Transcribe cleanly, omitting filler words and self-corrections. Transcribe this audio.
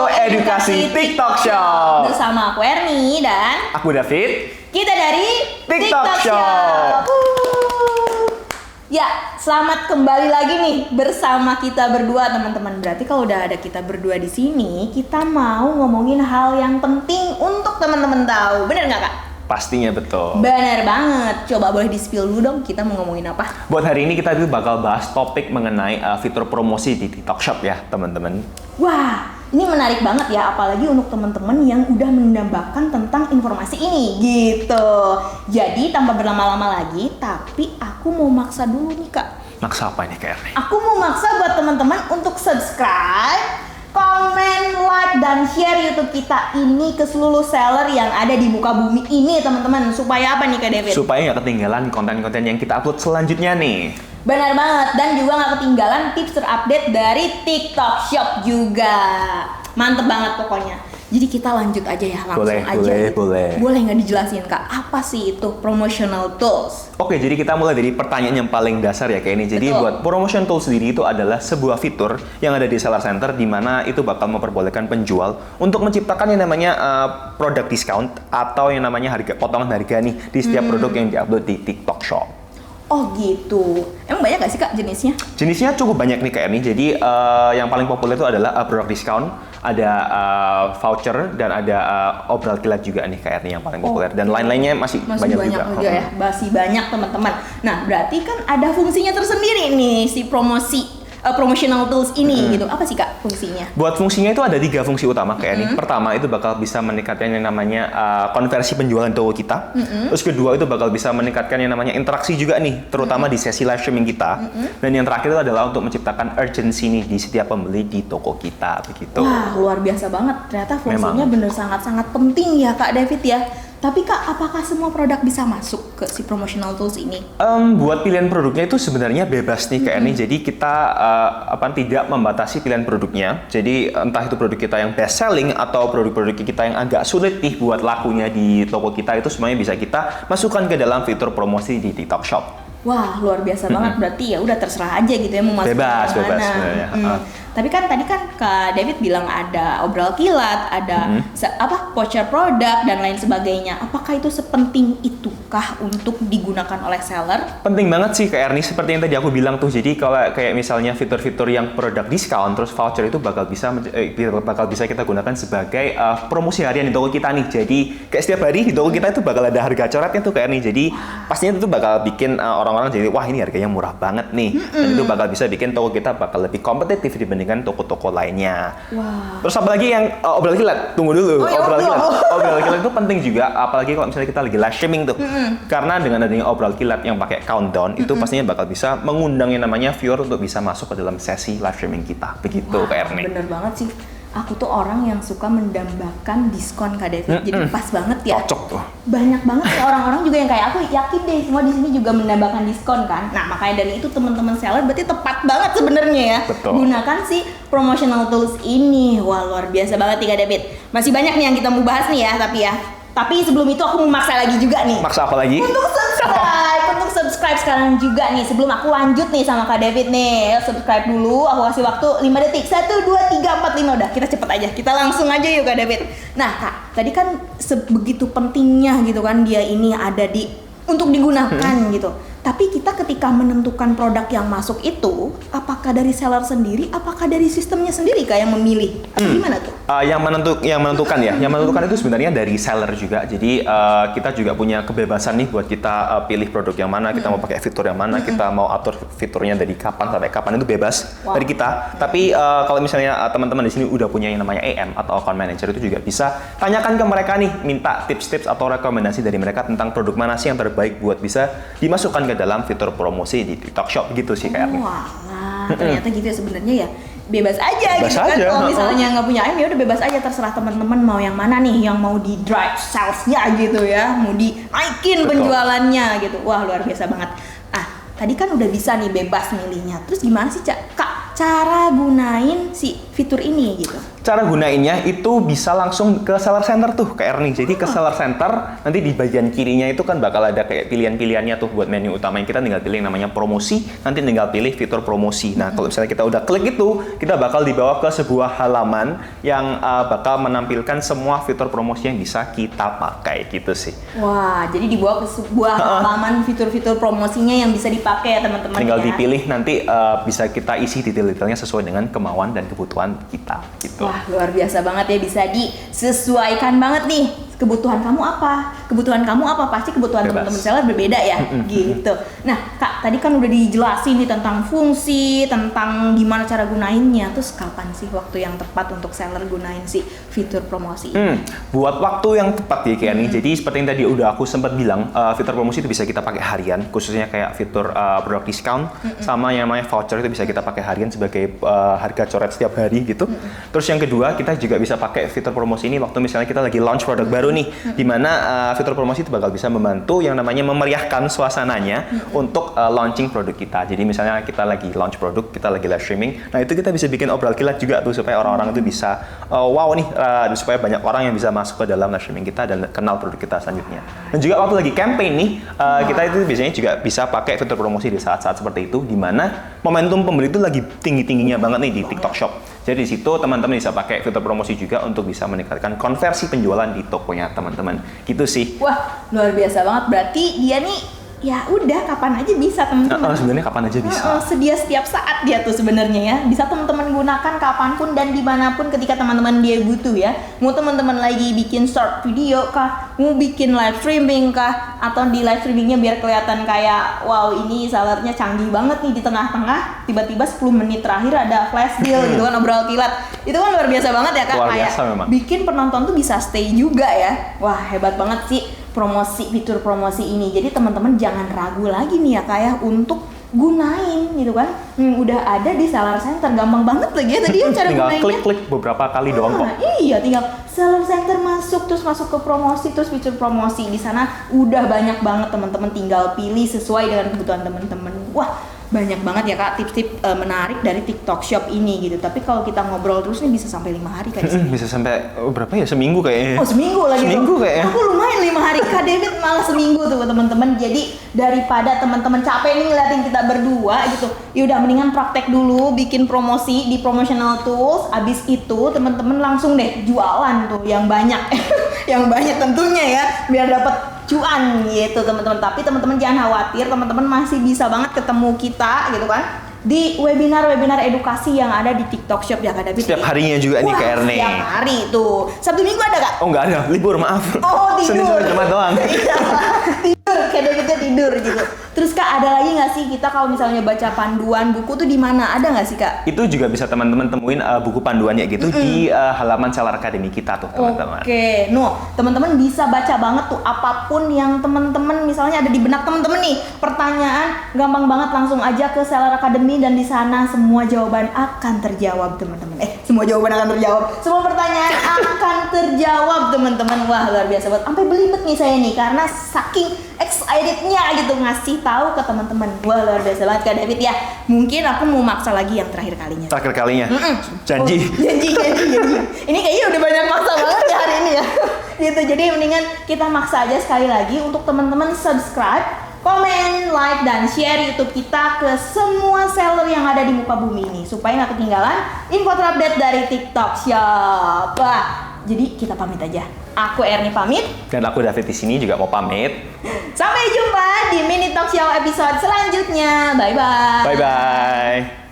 Edukasi TikTok Shop. Bersama aku Erni dan Aku David. kita dari TikTok Shop. Ya, selamat kembali lagi nih bersama kita berdua teman-teman. Berarti kalau udah ada kita berdua di sini, kita mau ngomongin hal yang penting untuk teman-teman tahu. Bener nggak, Kak? Pastinya betul. Bener banget. Coba boleh di-spill dulu dong, kita mau ngomongin apa? Buat hari ini kita itu bakal bahas topik mengenai fitur promosi di TikTok Shop ya, teman-teman. Wah, ini menarik banget ya, apalagi untuk teman-teman yang udah menambahkan tentang informasi ini, gitu. Jadi tanpa berlama-lama lagi, tapi aku mau maksa dulu nih, Kak. Maksa apa ini, Kak Erni? Aku mau maksa buat teman-teman untuk subscribe, komen, like, dan share YouTube kita ini ke seluruh seller yang ada di muka bumi ini, teman-teman. Supaya apa nih, Kak David? Supaya nggak ketinggalan konten-konten yang kita upload selanjutnya nih. Benar banget, dan juga nggak ketinggalan tips terupdate dari TikTok Shop juga. Mantep banget pokoknya. Jadi kita lanjut aja ya, langsung aja. Boleh. Boleh nggak dijelasin, Kak, apa sih itu promotional tools? Oke, jadi kita mulai dari pertanyaan yang paling dasar ya kayak ini. Jadi Betul. buat promotion tool sendiri itu adalah sebuah fitur yang ada di seller center di mana itu bakal memperbolehkan penjual untuk menciptakan yang namanya product discount atau yang namanya potongan harga nih di setiap produk yang diupload di TikTok Shop. Oh gitu. Emang banyak gak sih, Kak, jenisnya? Jenisnya cukup banyak nih Kak Erni. Jadi yang paling populer itu adalah product discount, ada voucher, dan ada obral kilat juga nih Kak Erni yang paling populer. Dan lain-lainnya masih banyak juga. Ya, masih banyak teman-teman. Nah, berarti kan ada fungsinya tersendiri nih si promotional tools ini gitu. Apa sih, Kak, fungsinya? Buat fungsinya itu ada 3 fungsi utama kayak ini. Pertama itu bakal bisa meningkatkan yang namanya konversi penjualan toko kita. Terus kedua itu bakal bisa meningkatkan yang namanya interaksi juga nih, terutama di sesi live streaming kita. Dan yang terakhir itu adalah untuk menciptakan urgency nih di setiap pembeli di toko kita begitu. Wah, luar biasa banget. Ternyata fungsinya bener sangat-sangat penting ya, Kak David ya. Tapi Kak, apakah semua produk bisa masuk ke si promotional tools ini? Buat pilihan produknya itu sebenarnya bebas nih Kak Erni. Jadi kita tidak membatasi pilihan produknya. Jadi entah itu produk kita yang best selling atau produk-produk kita yang agak sulit nih buat lakunya di toko kita, itu semuanya bisa kita masukkan ke dalam fitur promosi di TikTok Shop. Wah, luar biasa banget. Berarti ya udah terserah aja gitu ya mau masukin Bebas mana. sebenarnya. Tapi kan tadi kan Kak David bilang ada obral kilat, ada voucher produk dan lain sebagainya. Apakah itu sepenting itukah untuk digunakan oleh seller? Penting banget sih Kak Erni, seperti yang tadi aku bilang tuh. Jadi kalau kayak misalnya fitur-fitur yang produk diskon terus voucher itu bakal bisa kita gunakan sebagai promosi harian di toko kita nih. Jadi kayak setiap hari di toko kita itu bakal ada harga coretnya tuh Kak Erni. Jadi pastinya itu bakal bikin orang-orang jadi wah ini harganya murah banget nih. Dan itu bakal bisa bikin toko kita bakal lebih kompetitif dibandingkan toko-toko lainnya. Wah. Terus apalagi yang obral kilat? Tunggu dulu. Obral kilat. Obral kilat itu penting juga, apalagi kalau misalnya kita lagi live streaming tuh. Karena dengan adanya obral kilat yang pakai countdown, itu pastinya bakal bisa mengundang yang namanya viewer untuk bisa masuk ke dalam sesi live streaming kita. Begitu Kak Erni. Bener banget sih. Aku tuh orang yang suka mendambakan diskon Kak David. Jadi pas banget ya. Cocok tuh. Banyak banget ya orang-orang juga yang kayak aku, yakin deh semua di sini juga mendambakan diskon kan. Nah, makanya dari itu teman-teman seller berarti tepat banget sebenarnya ya. Betul. Gunakan si promotional tools ini. Wah, luar biasa banget nih Kak David. Masih banyak nih yang kita mau bahas nih ya, tapi sebelum itu aku mau maksa lagi juga nih. Maksa apa lagi? Untuk subscribe sekarang juga nih. Sebelum aku lanjut nih sama Kak David nih, subscribe dulu. Aku kasih waktu 5 detik. 1, 2, 3, 4, 5. Udah, kita cepet aja. Kita langsung aja yuk Kak David. Nah Kak, tadi kan sebegitu pentingnya gitu kan dia ini ada untuk digunakan gitu. Tapi kita ketika menentukan produk yang masuk itu, apakah dari seller sendiri, apakah dari sistemnya sendiri Kak yang memilih? Atau gimana tuh? Yang menentukan itu sebenarnya dari seller juga. Jadi kita juga punya kebebasan nih buat kita pilih produk yang mana, kita mau pakai fitur yang mana, kita mau atur fiturnya dari kapan sampai kapan, itu bebas dari kita. Tapi kalau misalnya teman-teman di sini udah punya yang namanya AM atau account manager, itu juga bisa tanyakan ke mereka nih, minta tips-tips atau rekomendasi dari mereka tentang produk mana sih yang terbaik buat bisa dimasukkan ke dalam fitur promosi di TikTok Shop gitu sih Kak Erni. Wah, ternyata gitu ya sebenarnya ya. Bebas aja Bebas gitu kan. aja. Kalau misalnya nggak punya AM ya udah bebas aja, terserah teman-teman mau yang mana nih, yang mau di drive salesnya gitu ya, mau dinaikin penjualannya gitu. Wah, luar biasa banget. Tadi kan udah bisa nih bebas milihnya. Terus gimana sih Kak cara gunain si fitur ini gitu? Cara gunainnya itu bisa langsung ke seller center tuh, ke Ernie. Jadi ke seller center, nanti di bagian kirinya itu kan bakal ada kayak pilihan-pilihannya tuh buat menu utama. Yang kita tinggal pilih yang namanya promosi, nanti tinggal pilih fitur promosi. Nah, kalau misalnya kita udah klik itu, kita bakal dibawa ke sebuah halaman yang bakal menampilkan semua fitur promosi yang bisa kita pakai gitu sih. Wah, jadi dibawa ke sebuah halaman fitur-fitur promosinya yang bisa dipakai ya teman-teman. Tinggal ya. dipilih, nanti bisa kita isi detail-detailnya sesuai dengan kemauan dan kebutuhan kita gitu. Wah, luar biasa banget ya, bisa disesuaikan banget nih. Kebutuhan kamu apa? Kebutuhan kamu apa? Pasti kebutuhan Bebas. teman-teman seller berbeda ya, gitu. Nah, Kak, tadi kan udah dijelasin nih tentang fungsi, tentang gimana cara gunainnya. Terus kapan sih waktu yang tepat untuk seller gunain si fitur promosi ini? Buat waktu yang tepat ya kayak nih. Jadi seperti yang tadi udah aku sempat bilang, fitur promosi itu bisa kita pakai harian, khususnya kayak fitur produk diskon, sama yang namanya voucher itu bisa kita pakai harian sebagai harga coret setiap hari gitu. Terus yang kedua, kita juga bisa pakai fitur promosi ini waktu misalnya kita lagi launch produk baru nih, dimana fitur promosi itu bakal bisa membantu yang namanya memeriahkan suasananya untuk launching produk kita. Jadi misalnya kita lagi launch produk, kita lagi live streaming, nah itu kita bisa bikin obral kilat juga tuh supaya orang-orang itu bisa wow nih, supaya banyak orang yang bisa masuk ke dalam live streaming kita dan kenal produk kita selanjutnya. Dan juga waktu lagi campaign nih, kita itu biasanya juga bisa pakai fitur promosi di saat-saat seperti itu, dimana momentum pembeli itu lagi tinggi-tingginya banget nih di TikTok Shop. Jadi di situ teman-teman bisa pakai fitur promosi juga untuk bisa meningkatkan konversi penjualan di tokonya teman-teman. Gitu sih. Wah, luar biasa banget. Berarti dia nih ya udah kapan aja bisa teman-teman. Sebenarnya kapan aja bisa. Sedia setiap saat dia tuh sebenarnya ya. Bisa teman-teman gunakan kapanpun dan dimanapun ketika teman-teman dia butuh ya. Mau teman-teman lagi bikin short video kah, mau bikin live streaming kah, atau di live streamingnya biar kelihatan kayak wow ini sellernya canggih banget nih di tengah-tengah, tiba-tiba 10 menit terakhir ada flash deal gitu kan, obral kilat. Itu kan luar biasa banget ya Kak. Luar kayak biasa memang. Bikin penonton tuh bisa stay juga ya. Wah, hebat banget sih fitur promosi ini. Jadi teman-teman jangan ragu lagi nih ya Kak ya untuk gunain gitu kan. Udah ada di seller center, gampang banget lagi ya tadi cara Tinggal gunainnya. klik-klik beberapa kali doang kok. Iya, tinggal seller center masuk ke promosi, terus fitur promosi di sana udah banyak banget teman-teman, tinggal pilih sesuai dengan kebutuhan teman-teman. Wah, banyak banget ya Kak tips-tips menarik dari TikTok Shop ini gitu. Tapi kalau kita ngobrol terus nih bisa sampai 5 hari kan? Bisa sampai berapa ya? Seminggu kayaknya. Oh, seminggu lagi Seminggu tuh. kayaknya. Aku lumayan 5 hari, Kak David malah seminggu tuh teman-teman. Jadi daripada teman-teman capek nih ngeliatin kita berdua gitu, yaudah mendingan praktek dulu bikin promosi di promotional tools. Abis itu teman-teman langsung deh jualan tuh yang banyak, yang banyak tentunya ya, biar dapat cuan gitu teman-teman. Tapi teman-teman jangan khawatir, teman-teman masih bisa banget ketemu kita gitu kan di webinar-webinar edukasi yang ada di TikTok Shop ya Kak David. Setiap harinya juga nih Kak Ernie. Setiap hari tuh. Sabtu Minggu ada Kak? Oh nggak ada, libur maaf. Oh, tidur. Senin sampai Jumat doang. Iya, tidur, kayak Davidnya tidur gitu. Terus Kak, ada lagi nggak sih kita kalau misalnya baca panduan buku tuh di mana? Ada nggak sih Kak? Itu juga bisa teman-teman temuin buku panduannya gitu di halaman Seller Academy kita tuh teman-teman. Oke, teman-teman bisa baca banget tuh apapun yang teman-teman misalnya ada di benak teman-teman nih. Pertanyaan gampang banget, langsung aja ke Seller Academy dan di sana semua jawaban akan terjawab teman-teman. Semua jawaban akan terjawab. Semua pertanyaan akan terjawab teman-teman. Wah, luar biasa banget. Sampai belibet nih saya nih karena saking excitednya gitu ngasih tahu ke teman-teman. Wah, luar biasa banget Kak David ya. Mungkin aku mau maksa lagi yang terakhir kalinya. Terakhir kalinya. Janji. Janji. Ini kayaknya udah banyak maksa banget ya hari ini ya. Gitu. Jadi mendingan kita maksa aja sekali lagi untuk teman-teman subscribe, komen, like, dan share YouTube kita ke semua seller yang ada di muka bumi ini supaya nggak ketinggalan info terupdate dari TikTok Shop. Wah, jadi kita pamit aja. Aku Ernie pamit. Dan aku David di sini juga mau pamit. Sampai jumpa di Mini Talk Show episode selanjutnya. Bye bye. Bye bye.